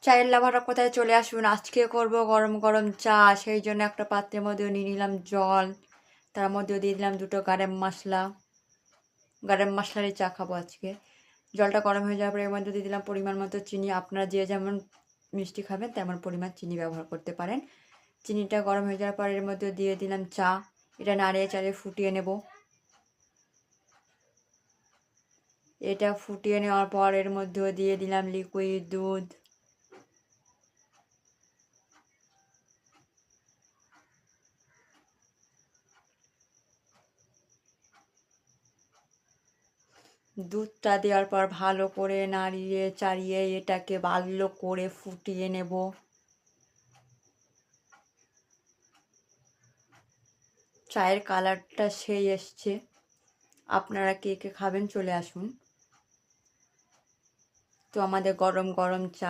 চায়ের লাভাররা কোথায় চলে আসুন, আজকে করব গরম গরম চা। সেই জন্য একটা পাত্রের মধ্যে নিয়ে নিলাম জল, তার মধ্যে দিয়ে দিলাম দুটো গারম মশলা। গারম মশলারই চা খাবো আজকে। জলটা গরম হয়ে যাওয়ার পরে এর মধ্যে দিয়ে দিলাম পরিমাণ মতো চিনি। আপনারা যে যেমন মিষ্টি খাবেন তেমন পরিমাণ চিনি ব্যবহার করতে পারেন। চিনিটা গরম হয়ে যাওয়ার পর এর মধ্যে দিয়ে দিলাম চা। এটা নাড়িয়ে চাড়িয়ে ফুটিয়ে নেব। এটা ফুটিয়ে নেওয়ার পর এর মধ্যে দিয়ে দিলাম লিকুইড দুধ। দুধটা দেওয়ার পর ভালো করে নাড়িয়ে চাড়িয়ে এটাকে ভালো করে ফুটিয়ে নেব। চায়ের কালারটা সেই এসছে। আপনারা কে কে খাবেন চলে আসুন। তো আমাদের গরম গরম চা